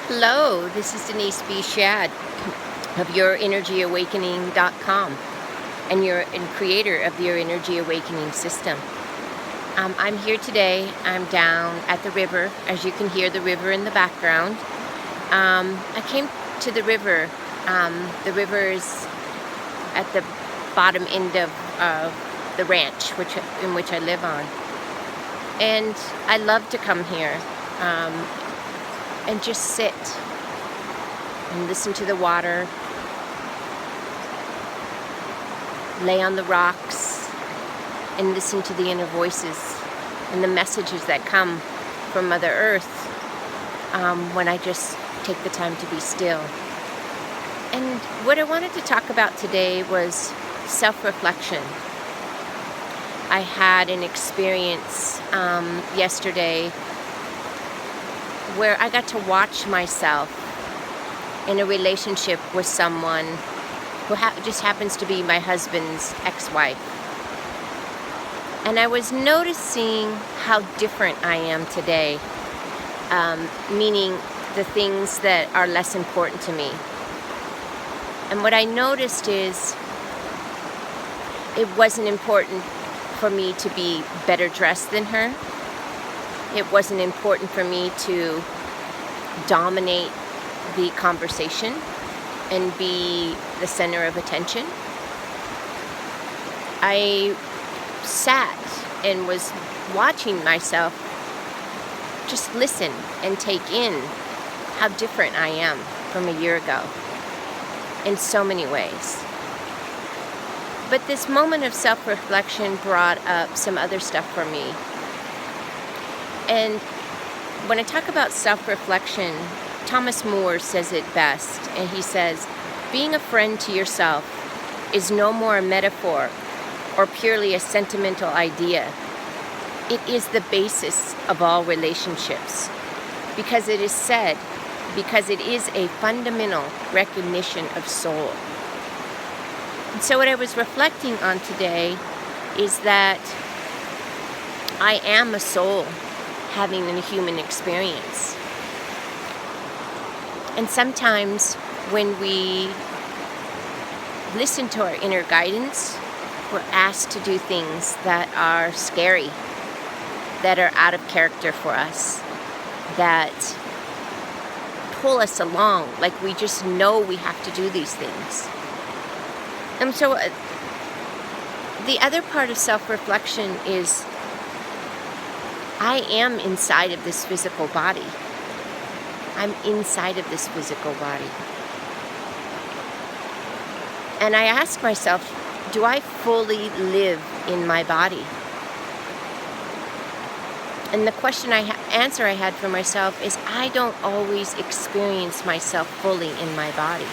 Hello, this is Denise B. Shad of YourEnergyAwakening.com and creator of the Your Energy Awakening system. I'm here today. I'm down at the river. As you can hear the river in the background. I came to the river. The river is at the bottom end of the ranch in which I live on. And I love to come here. And just sit and listen to the water, lay on the rocks, and listen to the inner voices and the messages that come from Mother Earth when I just take the time to be still. And what I wanted to talk about today was self-reflection. I had an experience yesterday where I got to watch myself in a relationship with someone who just happens to be my husband's ex-wife. And I was noticing how different I am today, meaning the things that are less important to me. And what I noticed is it wasn't important for me to be better dressed than her. It wasn't important for me to dominate the conversation and be the center of attention. I sat and was watching myself just listen and take in how different I am from a year ago in so many ways. But this moment of self-reflection brought up some other stuff for me. And when I talk about self-reflection, Thomas Moore says it best, and he says, being a friend to yourself is no more a metaphor or purely a sentimental idea. It is the basis of all relationships, because it is a fundamental recognition of soul. And so what I was reflecting on today is that I am a soul having a human experience. And sometimes when we listen to our inner guidance, we're asked to do things that are scary, that are out of character for us, that pull us along, like we just know we have to do these things. And so the other part of self-reflection is I am inside of this physical body. I'm inside of this physical body. And I ask myself, do I fully live in my body? And the answer I had for myself is I don't always experience myself fully in my body.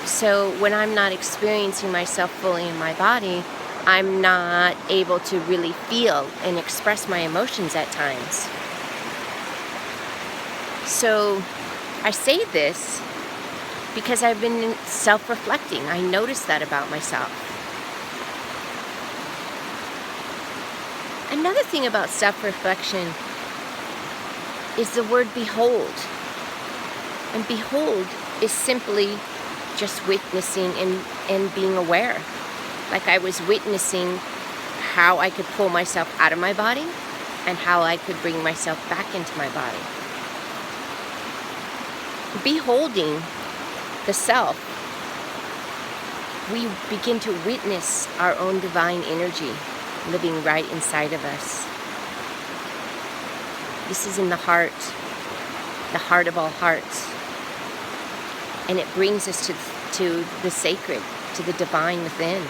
So when I'm not experiencing myself fully in my body, I'm not able to really feel and express my emotions at times. So I say this because I've been self-reflecting. I noticed that about myself. Another thing about self-reflection is the word behold. And behold is simply just witnessing and being aware. Like I was witnessing how I could pull myself out of my body and how I could bring myself back into my body. Beholding the self, we begin to witness our own divine energy living right inside of us. This is in the heart of all hearts. And it brings us to the sacred, to the divine within.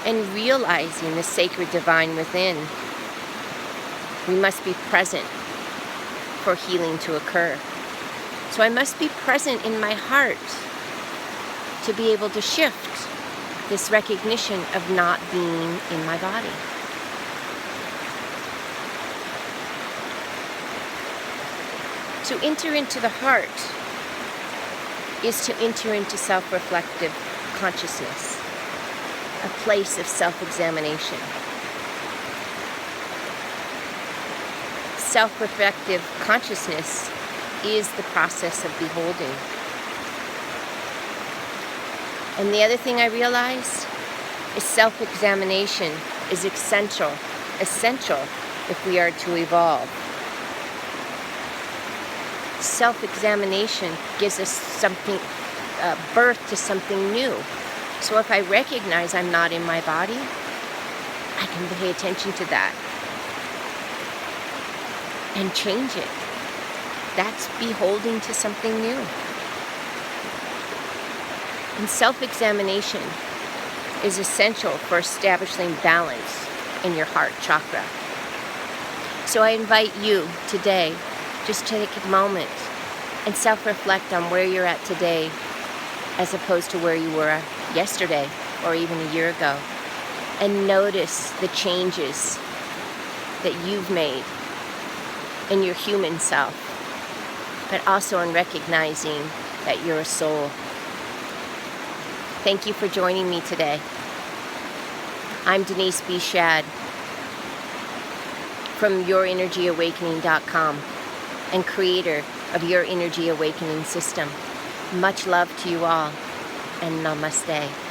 And realizing the sacred divine within, we must be present for healing to occur. So I must be present in my heart to be able to shift this recognition of not being in my body. To enter into the heart is to enter into self-reflective consciousness, a place of self-examination. self-reflective consciousness is the process of beholding. And the other thing I realized is self-examination is essential if we are to evolve. Self-examination gives us something, birth to something new. So if I recognize I'm not in my body, I can pay attention to that and change it. That's beholding to something new. And self-examination is essential for establishing balance in your heart chakra. So I invite you today just to take a moment and self-reflect on where you're at today as opposed to where you were yesterday or even a year ago. And notice the changes that you've made in your human self, but also in recognizing that you're a soul. Thank you for joining me today. I'm Denise B. Shad from YourEnergyAwakening.com and creator of Your Energy Awakening System. Much love to you all, and namaste.